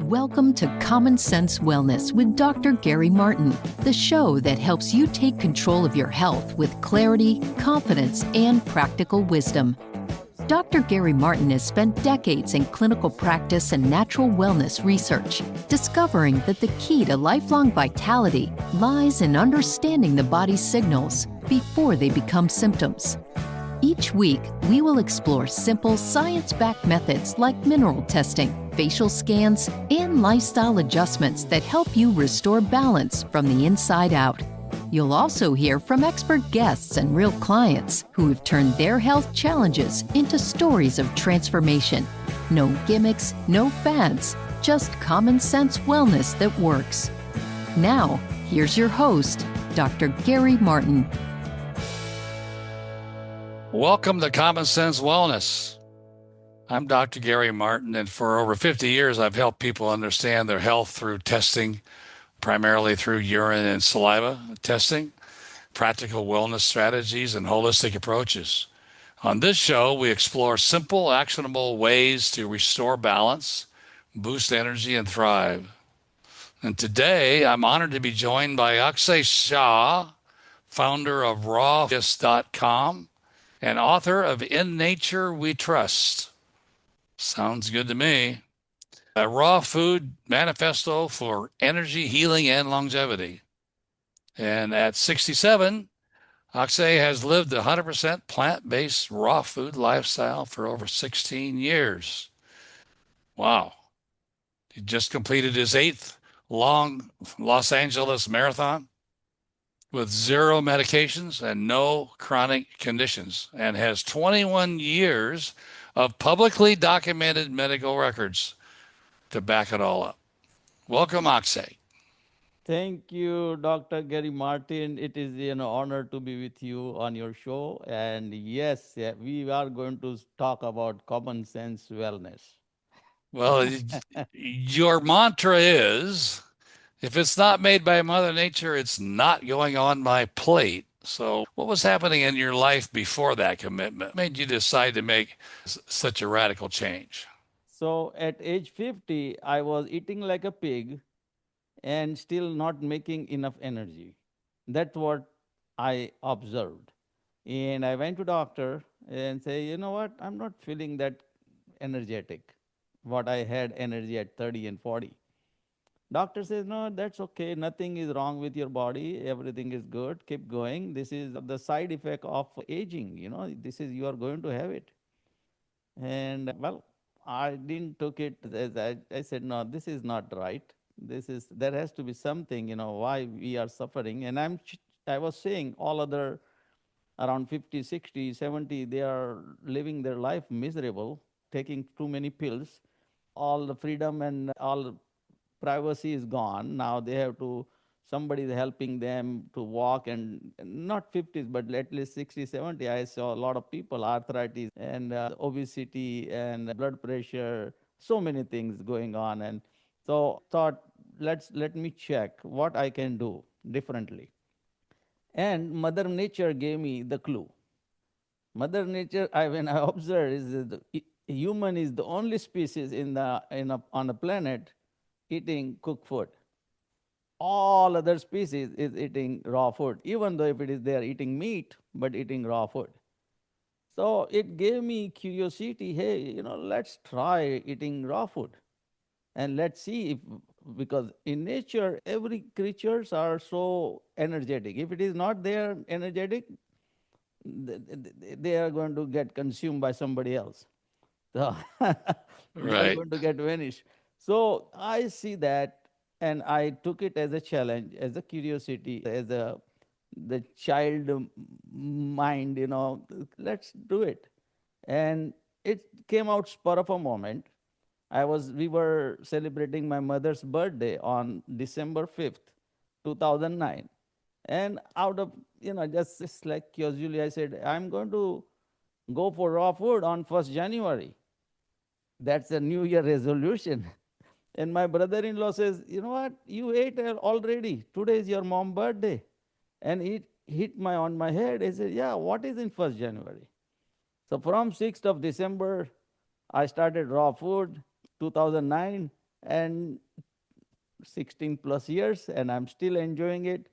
Welcome to Common Sense Wellness with Dr. Gary Martin, the show that helps you take control of your health with clarity, confidence, and practical wisdom. Dr. Gary Martin has spent decades in clinical practice and natural wellness research, discovering that the key to lifelong vitality lies in understanding the body's signals before they become symptoms. Each week, we will explore simple science-backed methods like mineral testing, facial scans, and lifestyle adjustments that help you restore balance from the inside out. You'll also hear from expert guests and real clients who have turned their health challenges into stories of transformation. No gimmicks, no fads, just common sense wellness that works. Now, here's your host, Dr. Gary Martin. Welcome to Common Sense Wellness. I'm Dr. Gary Martin, and for over 50 years, I've helped people understand their health through testing, primarily through urine and saliva testing, practical wellness strategies, and holistic approaches. On this show, we explore simple, actionable ways to restore balance, boost energy, and thrive. And today, I'm honored to be joined by Axay Shah, founder of rawfist.com and author of In Nature We Trust. Sounds good to me. A raw food manifesto for energy, healing, and longevity. And at 67, Axay has lived a 100% plant-based raw food lifestyle for over 16 years. Wow. He just completed his 8th long Los Angeles marathon with 0 medications and no chronic conditions, and has 21 years of publicly documented medical records to back it all up. Welcome, Axay. Thank you, Dr. Gary Martin. It is an honor to be with you on your show. And yes, we are going to talk about common sense wellness. Well, your mantra is, if it's not made by Mother Nature, it's not going on my plate. So what was happening in your life before that commitment made you decide to make such a radical change? So at age 50, I was eating like a pig and still not making enough energy. That's what I observed. And I went to doctor and say, you know what, I'm not feeling that energetic, what I had energy at 30 and 40. Doctor says, no, that's okay. Nothing is wrong with your body. Everything is good. Keep going. This is the side effect of aging. This is, you are going to have it. And well, I didn't took it as I said, no, this is not right. There has to be something, why we are suffering. And I was saying all other around 50, 60, 70, they are living their life miserable, taking too many pills. All the freedom and all privacy is gone. Now they have to, somebody is helping them to walk, and not 50s, but at least 60, 70. I saw a lot of people, arthritis and obesity and blood pressure, so many things going on. And so thought, let me check what I can do differently. And Mother Nature gave me the clue. Mother Nature, when I observed, is that the human is the only species on the planet eating cooked food. All other species is eating raw food, even though if it is they are eating meat, but eating raw food. So it gave me curiosity. Hey, let's try eating raw food, and let's see if, because in nature every creatures are so energetic. If it is not there energetic, they are going to get consumed by somebody else. So they are going to get vanished. So I see that, and I took it as a challenge, as a curiosity, as the child mind. Let's do it. And it came out spur of a moment. We were celebrating my mother's birthday on December 5th, 2009. And out of, just like casually, I said, I'm going to go for raw food on 1st January. That's a New Year resolution. And my brother-in-law says, you know what, you ate already. Today is your mom's birthday. And it hit on my head. I said, yeah, what is in 1st January? So from 6th of December, I started raw food, 2009. and 16 plus years, and I'm still enjoying it.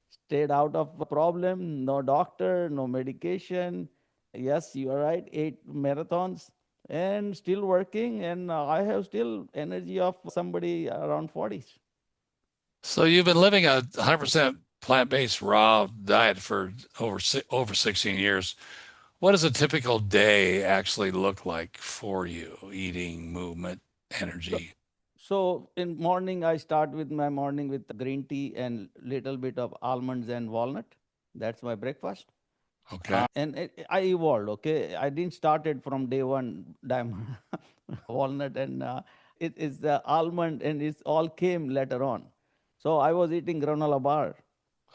Stayed out of a problem, no doctor, no medication. Yes, you are right, 8 marathons, and still working, and I have still energy of somebody around 40s. So you've been living a 100% plant-based raw diet for over 16 years. What does a typical day actually look like for you? Eating, movement, So, energy. so in morning, I start with my morning with green tea and little bit of almonds and walnut. That's my breakfast. Okay. I evolved. Okay, I didn't start it from day one. Diamond, walnut, and it is the almond, and it's all came later on. So I was eating granola bar,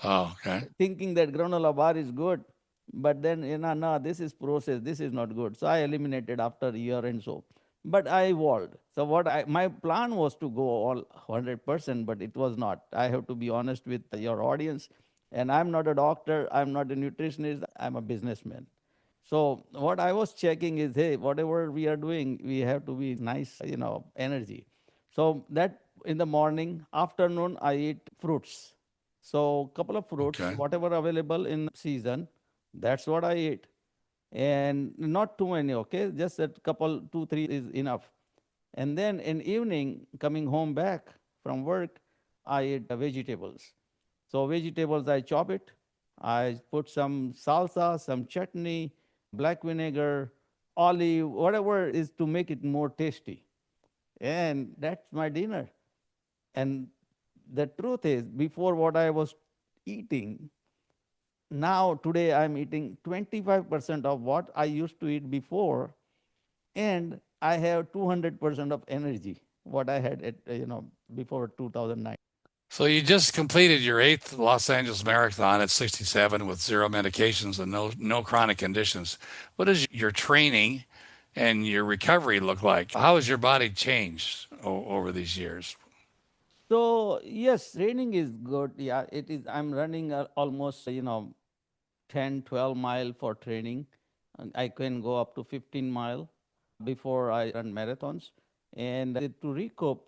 Oh, okay. thinking that granola bar is good, but then no, this is processed, this is not good. So I eliminated after a year and so. But I evolved. So my plan was to go all 100%, but it was not. I have to be honest with your audience, and I'm not a doctor, I'm not a nutritionist, I'm a businessman. So what I was checking is, hey, whatever we are doing, we have to be nice, energy. So that in the morning, afternoon, I eat fruits. So couple of fruits, Okay. whatever available in season, that's what I eat. And not too many, okay? Just a couple, two, three is enough. And then in evening, coming home back from work, I eat vegetables. So vegetables, I chop it. I put some salsa, some chutney, black vinegar, olive, whatever is to make it more tasty. And that's my dinner. And the truth is, before what I was eating, now today I'm eating 25% of what I used to eat before, and I have 200% of energy what I had at before 2009. So you just completed your eighth Los Angeles Marathon at 67 with zero medications and no chronic conditions. What does your training and your recovery look like? How has your body changed over these years? So yes, training is good. Yeah, it is. I'm running almost 10, 12 mile for training. And I can go up to 15 mile before I run marathons. And to recoup,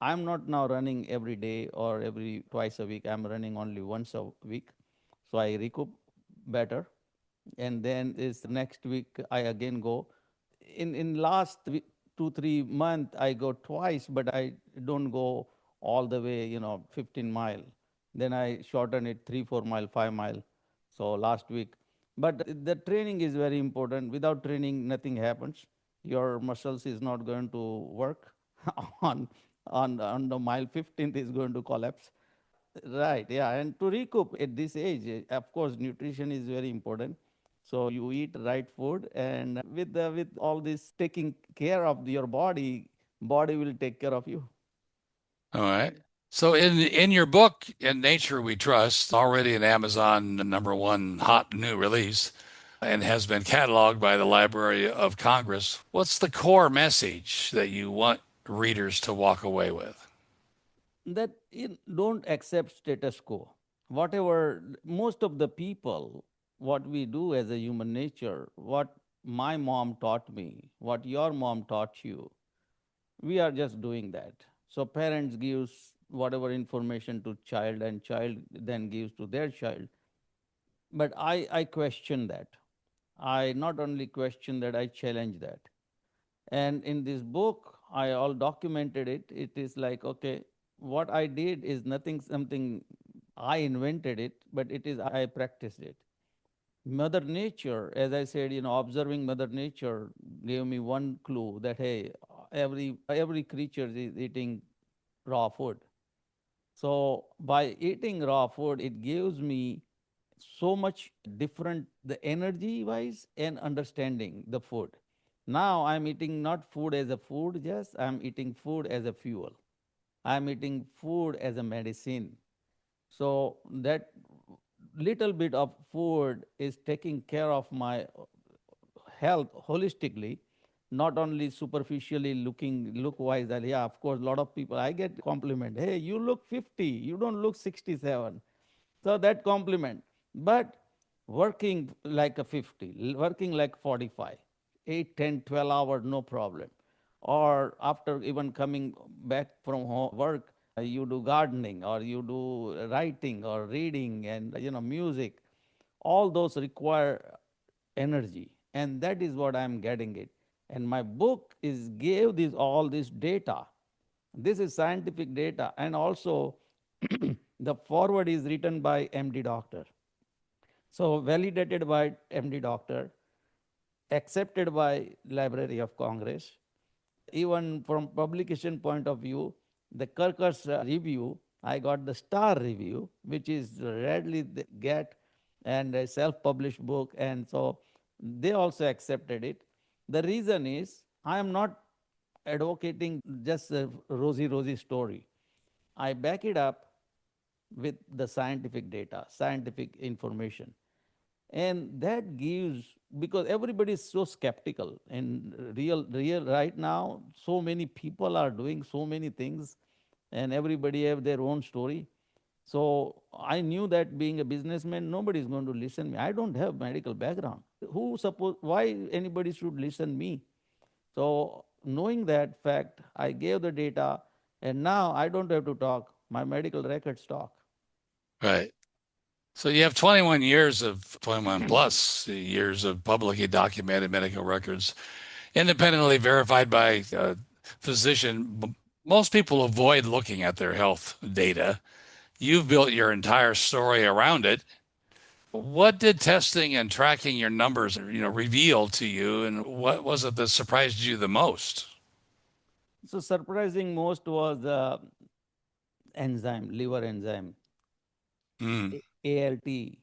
I'm not now running every day or every twice a week. I'm running only once a week. So I recoup better. And then is next week I again go. In last 2 3 month I go twice, but I don't go all the way 15 mile. Then I shorten it 3 4 mile 5 mile. So last week, but the training is very important. Without training nothing happens. Your muscles is not going to work on on the mile 15th is going to collapse. Right, yeah. And to recoup at this age, of course, nutrition is very important. So you eat right food, and with all this taking care of your body, body will take care of you. All right. So in your book, In Nature We Trust, already an Amazon #1 hot new release and has been cataloged by the Library of Congress, what's the core message that you want readers to walk away with? That don't accept status quo. Whatever most of the people, what we do as a human nature, what my mom taught me, what your mom taught you, we are just doing that. So parents gives whatever information to child, and child then gives to their child. But I question that. I not only question that, I challenge that. And in this book, I all documented it. It is like, okay, what I did is nothing something I invented it, but it is I practiced it. Mother Nature, as I said, observing Mother Nature gave me one clue that hey, every creature is eating raw food. So by eating raw food, it gives me so much different the energy wise and understanding the food. Now I'm eating not food as a food, yes, I'm eating food as a fuel. I'm eating food as a medicine. So that little bit of food is taking care of my health holistically, not only superficially look wise. That yeah, of course, a lot of people I get compliment. Hey, you look 50, you don't look 67. So that compliment, but working like a 50, working like 45, 8, 10, 12 hours, no problem. or after even coming back from work, you do gardening or you do writing or reading and music. All those require energy, and that is what I'm getting it. And my book is gave this all this data. This is scientific data, and also the forward is written by MD doctor, so validated by MD doctor, accepted by Library of Congress. Even from publication point of view, the Kirkus review, I got the star review, which is rarely get, and a self-published book, and so they also accepted it. The reason is I am not advocating just a rosy story. I back it up with the scientific data, scientific information. And that gives, because everybody is so skeptical, and real right now, so many people are doing so many things, and everybody have their own story. So I knew that being a businessman, nobody is going to listen me. I don't have medical background. Who suppose why anybody should listen me? So knowing that fact, I gave the data, and now I don't have to talk. My medical records talk. Right. So you have 21 plus years of publicly documented medical records, independently verified by a physician. Most people avoid looking at their health data. You've built your entire story around it. What did testing and tracking your numbers, reveal to you, and what was it that surprised you the most? So surprising most was the enzyme, liver enzyme, Mm, ALT,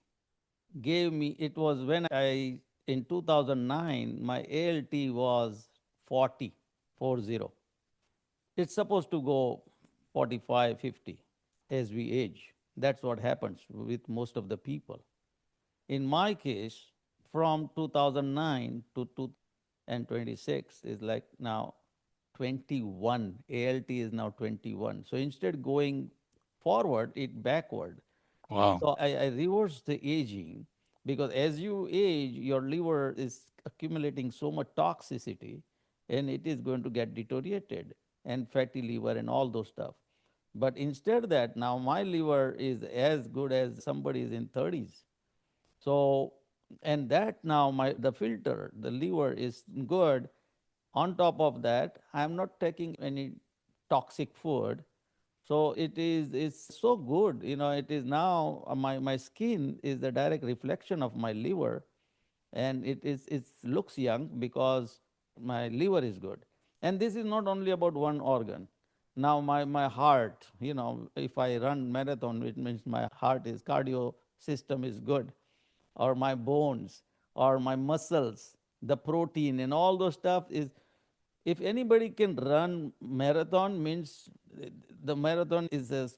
gave me, it was when in 2009, my ALT was 40, 40. It's supposed to go 45, 50 as we age. That's what happens with most of the people. In my case, from 2009 to 2026 is like now 21. ALT is now 21. So instead going forward, it backward. wow. So I reverse the aging, because as you age, your liver is accumulating so much toxicity, and it is going to get deteriorated, and fatty liver and all those stuff. But instead that now my liver is as good as somebody's in 30s. So, and that now the filter, the liver is good. On top of that, I am not taking any toxic food. So it is it's so good. It is now my skin is the direct reflection of my liver, and it looks young because my liver is good. And this is not only about one organ. Now my heart, if I run marathon, it means my heart is cardio system is good, or my bones, or my muscles, the protein and all those stuff is, if anybody can run marathon, means the marathon is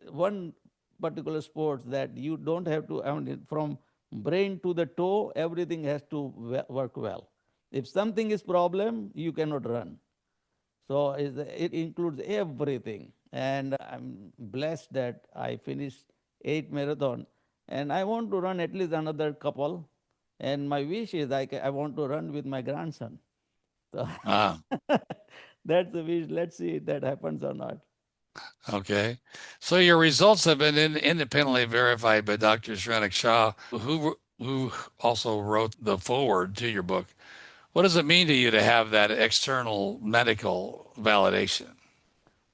one particular sport that you don't have to, from brain to the toe, everything has to work well. If something is problem, you cannot run. So it includes everything. And I'm blessed that I finished 8 marathon, and I want to run at least another couple. And my wish is I want to run with my grandson. So Ah, that's the wish. Let's see if that happens or not. okay. So your results have been independently verified by Dr. Shrenik Shah, who also wrote the foreword to your book. What does it mean to you to have that external medical validation?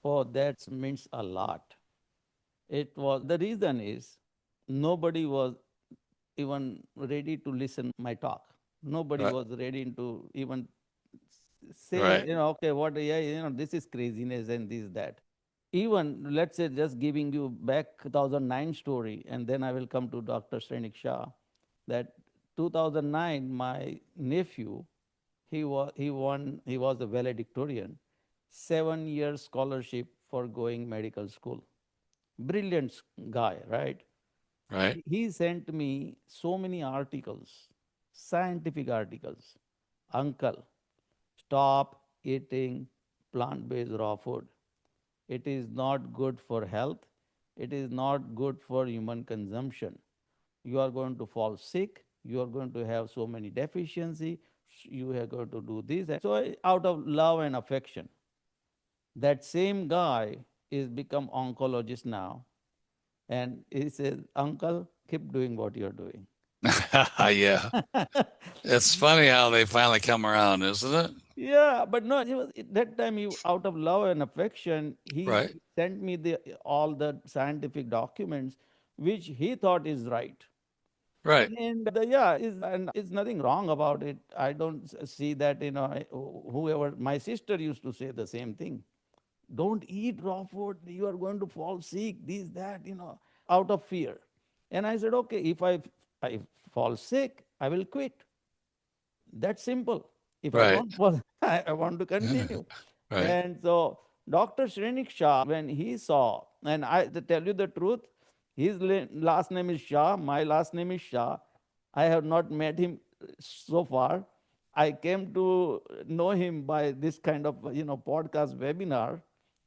Oh, that means a lot. It was the reason is nobody was even ready to listen my talk. Nobody Right. was ready to even say, Right. okay, what, yeah, this is craziness and this that. Even let's say, just giving you back 2009 story, and then I will come to Dr. Srenik Shah. That 2009, my nephew, he was a valedictorian, 7 year scholarship for going medical school. Brilliant guy, right? Right. He sent me so many articles, scientific articles. Uncle, stop eating plant based raw food. It is not good for health. It is not good for human consumption. You are going to fall sick. You are going to have so many deficiency, you have got to do this. And so, out of love and affection, that same guy is become oncologist now, and he says, "Uncle, keep doing what you're doing." Yeah. It's funny how they finally come around, isn't it? Yeah, but no, he was at that time. He, out of love and affection, he Right. sent me the all the scientific documents, which he thought is right. Right. And yeah, and is nothing wrong about it. I don't see that, whoever, my sister used to say the same thing. Don't eat raw food. You are going to fall sick. This, that, out of fear. And I said, okay, if I fall sick, I will quit. That's simple. If I Right. don't fall, I want to continue. Right. And so Dr. Shrenik Shah, when he saw, and to tell you the truth, his last name is Shah, my last name is Shah. I have not met him so far. I came to know him by this kind of podcast webinar.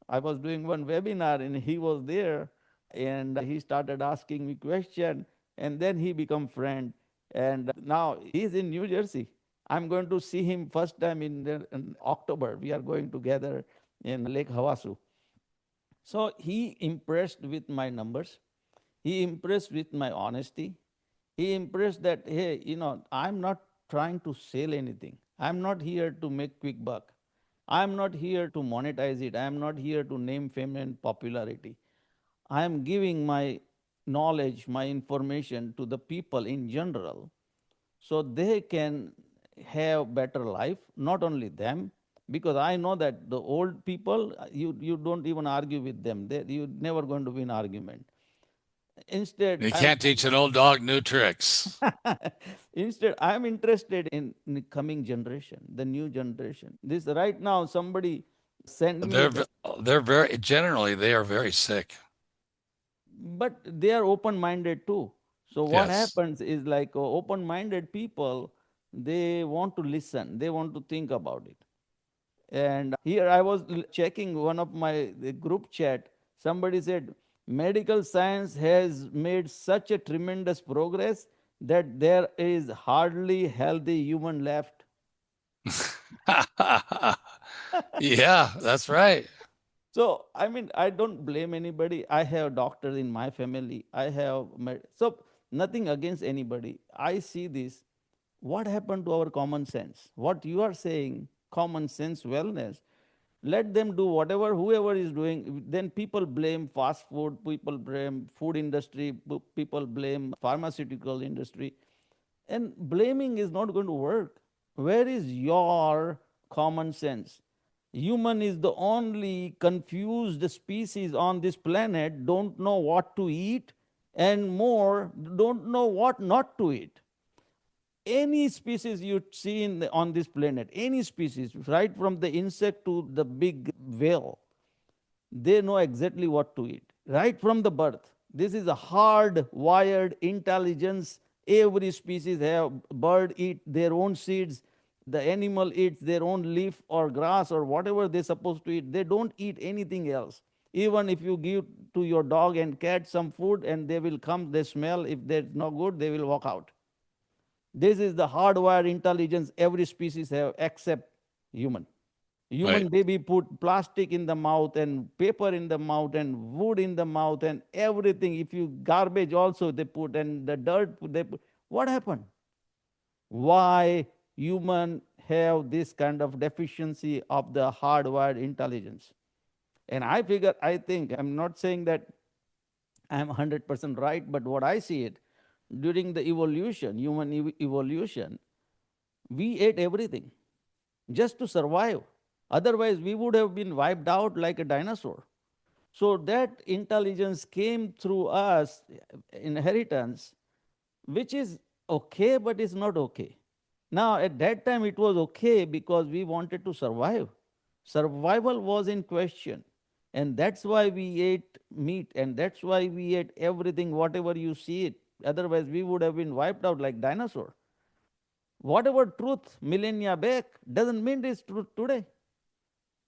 I was doing one webinar and he was there, and he started asking me question, and then he become friend, and now he's in New Jersey. I'm going to see him first time in October. We are going together in Lake Havasu. So he impressed with my numbers. He impressed with my honesty. He impressed that, hey, I'm not trying to sell anything. I'm not here to make quick buck. I'm not here to monetize it. I'm not here to name fame and popularity. I am giving my knowledge, my information to the people in general, so they can have better life. Not only them, because I know that the old people, you don't even argue with them. You're never going to win argument. Instead, You I'm can't teach an old dog new tricks. instead I'm interested in the coming generation, the new generation. This right now somebody send me, They're they're very generally they are very sick. but they are open minded too. So what Yes. happens is, like, open minded people, they want to listen, they want to think about it. And here I was checking one of my the group chat. Somebody said medical science has made such a tremendous progress that there is hardly healthy human left. Yeah, that's right. So, I mean, I don't blame anybody. I have doctors in my family. I have, so nothing against anybody. I see this. What happened to our common sense? What you are saying, common sense wellness, let them do whatever, whoever is doing. Then people blame fast food, people blame food industry, people blame pharmaceutical industry. And blaming is not going to work. Where is your common sense? Human is the only confused species on this planet, don't know what to eat, and more, don't know what not to eat. Any species you see on this planet, any species, right from the insect to the big whale, they know exactly what to eat right from the birth. This is a hard wired intelligence. Every species have, bird eat their own seeds, the animal eats their own leaf or grass or whatever they're supposed to eat. They don't eat anything else. Even if you give to your dog and cat some food, and they will come, they smell, if they're no good, they will walk out. This is the hardwired intelligence every species have except human. Right. Human baby put plastic in the mouth and paper in the mouth and wood in the mouth and everything. If you garbage also they put, and the dirt they put. What happened? Why human have this kind of deficiency of the hardwired intelligence? And I figure, I think, I'm not saying that I'm 100% right, but what I see it, during the evolution, human evolution, we ate everything just to survive. Otherwise, we would have been wiped out like a dinosaur. So that intelligence came through us, inheritance, which is okay, but it's not okay. Now, at that time, it was okay because we wanted to survive. Survival was in question. And that's why we ate meat, and that's why we ate everything, whatever you see it. Otherwise, we would have been wiped out like dinosaur. Whatever truth millennia back doesn't mean it's truth today.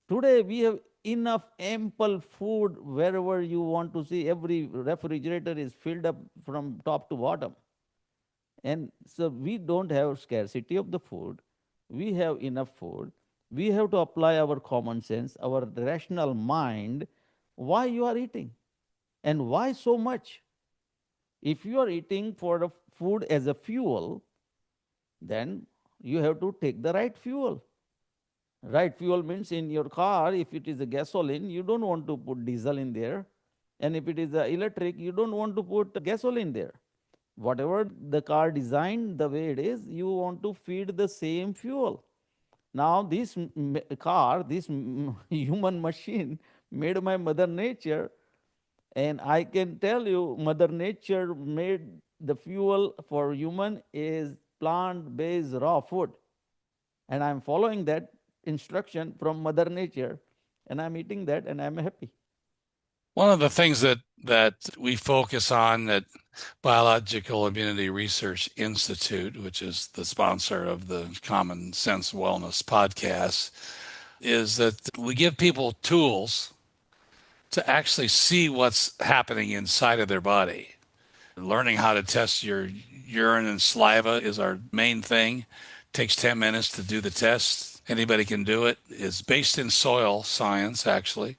Today we have enough ample food wherever you want to see. Every refrigerator is filled up from top to bottom. And so we don't have scarcity of the food. we have enough food, we have to apply our common sense, our rational mind, why you are eating and why so much. If you are eating for the food as a fuel, then you have to take the right fuel. Right fuel means in your car, if it is a gasoline, you don't want to put diesel in there. And if it is a electric, you don't want to put gasoline there. Whatever the car designed the way it is, you want to feed the same fuel. Now, this car, this human machine made by Mother Nature, and I can tell you, Mother Nature made the fuel for human is plant-based raw food, and I'm following that instruction from Mother Nature, and I'm eating that, and I'm happy. One of the things that we focus on at Biological Immunity Research Institute, which is the sponsor of the Common Sense Wellness podcast, is that we give people tools to actually see what's happening inside of their body. Learning how to test your urine and saliva is our main thing. It takes 10 minutes to do the test. Anybody can do it. It's based in soil science, actually.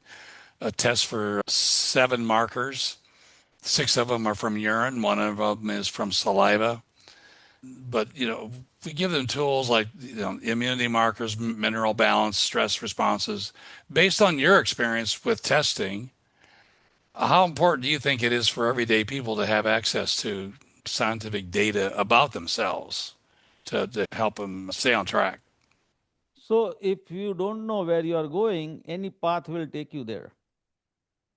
A test for 7 markers. 6 of them are from urine. 1 of them is from saliva. But, we give them tools like, immunity markers, mineral balance, stress responses. Based on your experience with testing, how important do you think it is for everyday people to have access to scientific data about themselves to help them stay on track? So, if you don't know where you are going, any path will take you there.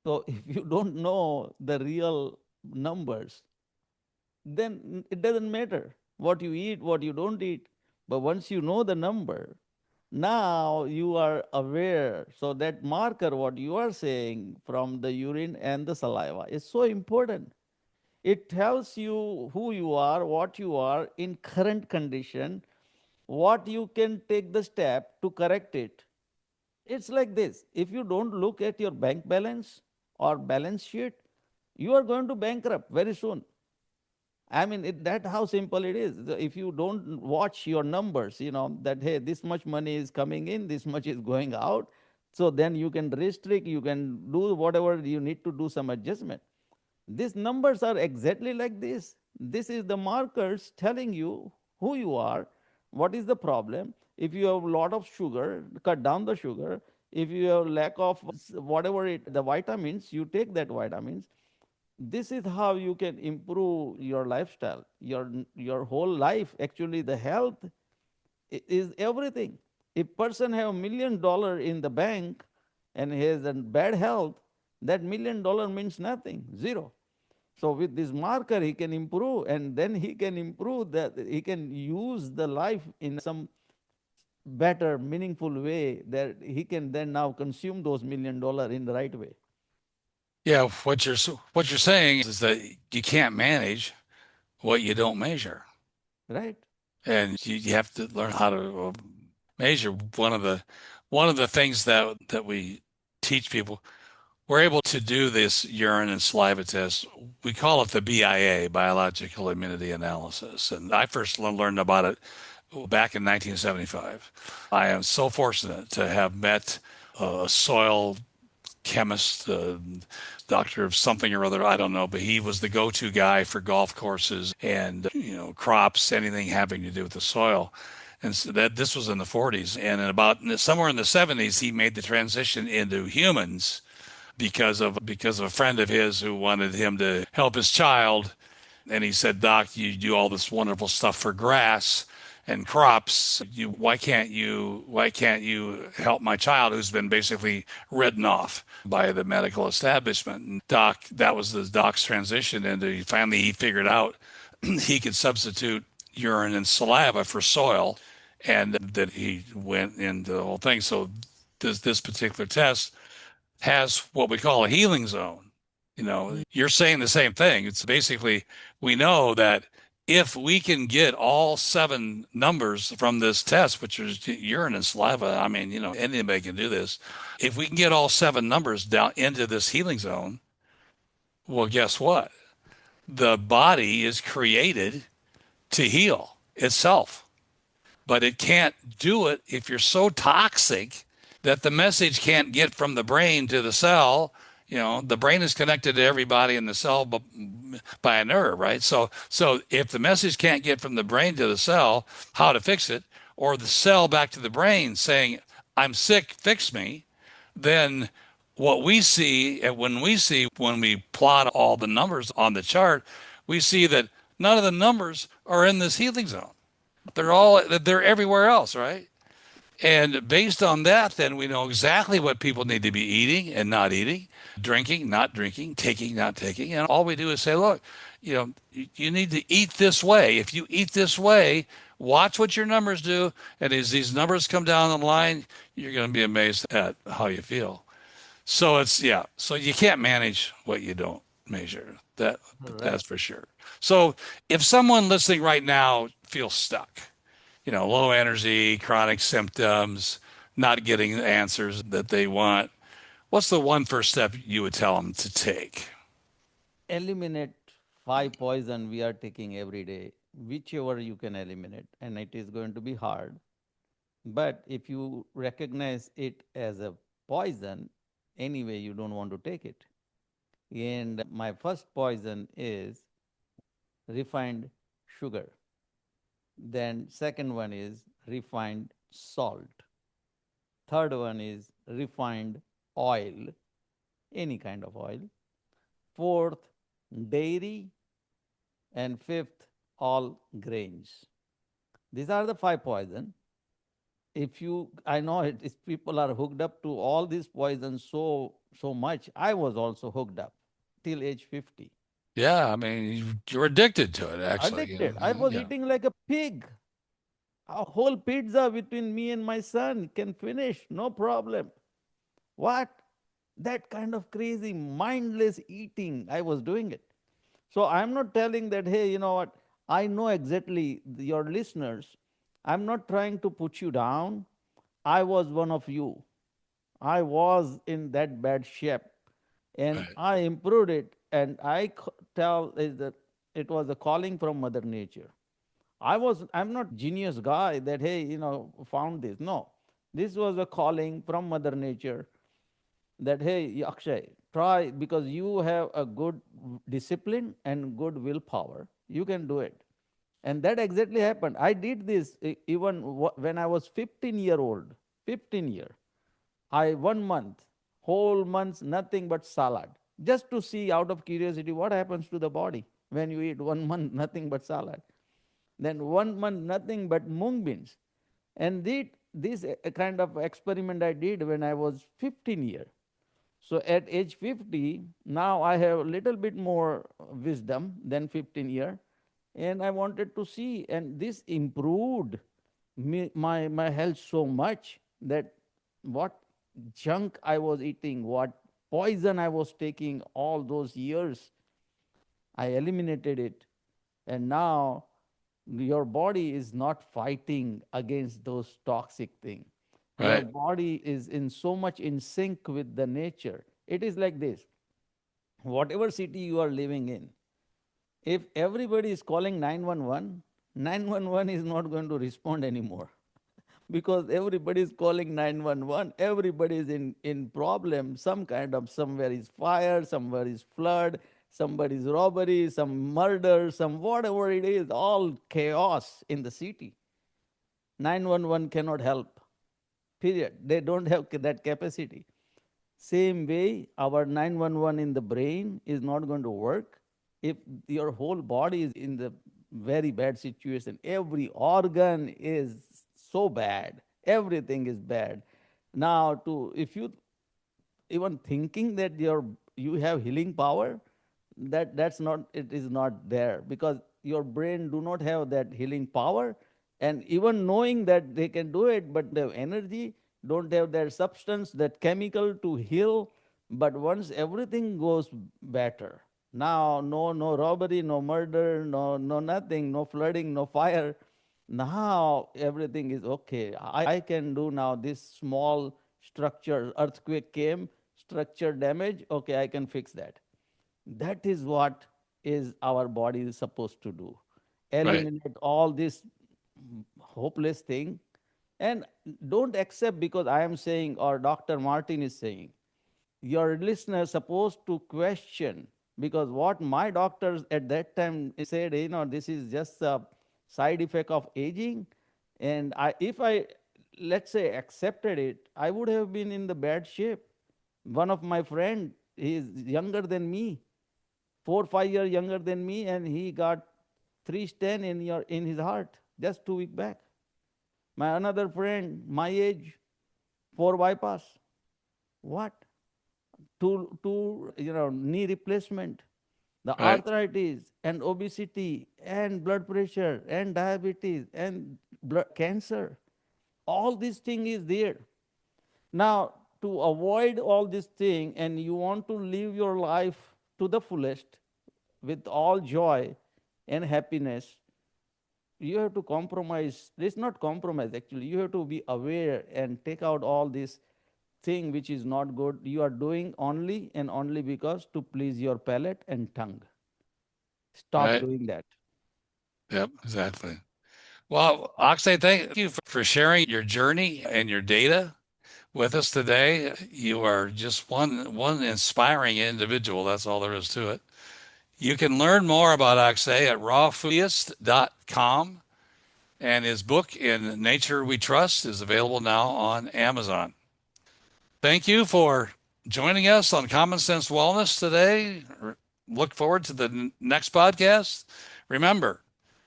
So, if you don't know the real numbers, then it doesn't matter what you eat, what you don't eat. But once you know the number, now you are aware. So that marker, what you are saying from the urine and the saliva, is so important. It tells you who you are, what you are in current condition, what you can take the step to correct it. It's like this: if you don't look at your bank balance or balance sheet, you are going to bankrupt very soon. I mean, that how simple it is. If you don't watch your numbers, that hey, this much money is coming in, this much is going out, so then you can restrict, you can do whatever you need to do some adjustment. These numbers are exactly like this. This is the markers telling you who you are, what is the problem. If you have a lot of sugar, cut down the sugar. If you have lack of whatever the vitamins, you take that vitamins. This is how you can improve your lifestyle, your whole life. Actually, the health is everything. If person have $1 million in the bank and he has a bad health, that $1 million means nothing, zero. So with this marker, he can improve, and then he can improve that he can use the life in some better, meaningful way that he can then now consume those $1 million in the right way. Yeah, what you're saying is that you can't manage what you don't measure, Right? and you have to learn how to measure. One of the things that we teach people, we're able to do this urine and saliva test. We call it the BIA, Biological Immunity Analysis, and I first learned about it back in 1975. I am so fortunate to have met a soil chemist, doctor of something or other, I don't know, but he was the go-to guy for golf courses and crops, anything having to do with the soil. And so that this was in the 40s, and in about somewhere in the 70s, he made the transition into humans because of a friend of his who wanted him to help his child. And he said, Doc, you do all this wonderful stuff for grass and crops. Why can't you help my child who's been basically written off by the medical establishment? And that was the doc's transition. And finally he figured out he could substitute urine and saliva for soil, and that he went into the whole thing. So this particular test has what we call a healing zone. You're saying the same thing. It's basically, we know that if we can get all 7 numbers from this test, which is urine and saliva, I mean, anybody can do this. If we can get all 7 numbers down into this healing zone, well, guess what? The body is created to heal itself. but it can't do it if you're so toxic that the message can't get from the brain to the cell. The brain is connected to everybody in the cell by a nerve, right? So if the message can't get from the brain to the cell, how to fix it, or the cell back to the brain saying, I'm sick, fix me, then what we see, when we plot all the numbers on the chart, we see that none of the numbers are in this healing zone. They're everywhere else, right? And based on that, then we know exactly what people need to be eating and not eating, drinking, not drinking, taking, not taking. And all we do is say, look, you need to eat this way. If you eat this way, watch what your numbers do. And as these numbers come down the line, you're going to be amazed at how you feel. So yeah. So you can't manage what you don't measure. That's Correct. for sure. So if someone listening right now feels stuck, low energy, chronic symptoms, not getting the answers that they want, what's the one first step you would tell them to take? Eliminate 5 poison we are taking every day, whichever you can eliminate, and it is going to be hard. But if you recognize it as a poison, anyway, you don't want to take it. And my first poison is refined sugar. Then second one is refined salt. Third one is refined oil, any kind of oil. Fourth, dairy. And fifth, all grains. These are the 5 poison. If you, I know it is people are hooked up to all these poisons so much. I was also hooked up till age 50. Yeah, I mean, you're addicted to it, actually. Addicted. I was Yeah, eating like a pig. A whole pizza between me and my son can finish, no problem. What? That kind of crazy, mindless eating, I was doing it. So I'm not telling that, hey, you know what? I know exactly your listeners. I'm not trying to put you down. I was one of you. I was in that bad shape and right, I improved it. And tell is that it was a calling from Mother Nature. I'm not genius guy that, hey, found this. No, this was a calling from Mother Nature that, hey, Akshay, try because you have a good discipline and good willpower. You can do it. And that exactly happened. I did this even when I was 15-year old. 15 year. I 1 month, whole months, nothing but salad. Just to see out of curiosity what happens to the body when you eat 1 month nothing but salad. Then 1 month nothing but mung beans. And this kind of experiment I did when I was 15 year. So at age 50, now I have a little bit more wisdom than 15 year, and I wanted to see, and this improved my health so much that what junk I was eating, what poison I was taking all those years, I eliminated it. And now your body is not fighting against those toxic things. Your right, body is in so much in sync with the nature. It is like this. Whatever city you are living in, if everybody is calling 911, 911 is not going to respond anymore because everybody is calling 911. Everybody is in problem. Some kind of, somewhere is fire, somewhere is flood, somebody's robbery, some murder, some whatever it is, all chaos in the city. 911 cannot help. Period. They don't have that capacity. Same way, our 911 in the brain is not going to work if your whole body is in the very bad situation. Every organ is so bad. Everything is bad. Now, to if you even thinking that you have healing power, that's not, it is not there because your brain do not have that healing power, and even knowing that they can do it, but the energy don't have that substance, that chemical to heal. But once everything goes better, now no robbery, no murder, no nothing, no flooding, no fire. Now everything is okay. I can do now this small structure, earthquake came, structure damage, okay, I can fix that. That is what is our body is supposed to do. right. Eliminate all this hopeless thing. And don't accept because I am saying or Dr. Martin is saying. Your listener supposed to question, because what my doctors at that time said, this is just a side effect of aging. And if I, let's say, accepted it, I would have been in the bad shape. One of my friend, he is younger than me, 4 5 years younger than me, and he got 3 stent in his heart just 2 weeks back. My another friend, my age, 4 bypass. What? Two knee replacement, the Right. arthritis and obesity and blood pressure and diabetes and blood cancer. All this thing is there. Now, to avoid all this thing and you want to live your life to the fullest with all joy and happiness, you have to compromise. It's not compromise actually. You have to be aware and take out all this thing which is not good. You are doing only and only because to please your palate and tongue. Stop Right. doing that. Yep, exactly. Well, Akshay, thank you for sharing your journey and your data with us today. You are just one inspiring individual. That's all there is to it. You can learn more about Akshay at rawfoodist.com, and his book In Nature We Trust is available now on Amazon. Thank you for joining us on Common Sense Wellness today. Look forward to the next podcast. Remember,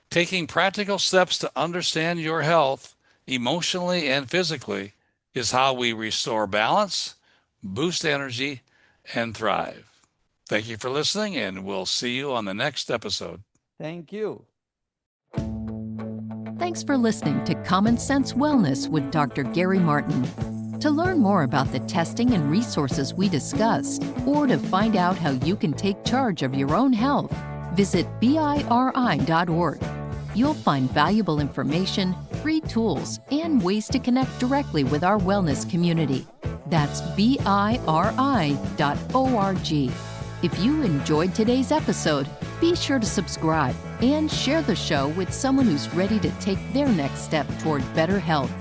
taking practical steps to understand your health emotionally and physically is how we restore balance, boost energy, and thrive. Thank you for listening, and we'll see you on the next episode. Thank you. Thanks for listening to Common Sense Wellness with Dr. Gary Martin. To learn more about the testing and resources we discussed, or to find out how you can take charge of your own health, visit biri.org. You'll find valuable information, free tools, and ways to connect directly with our wellness community. That's biri.org. If you enjoyed today's episode, be sure to subscribe and share the show with someone who's ready to take their next step toward better health.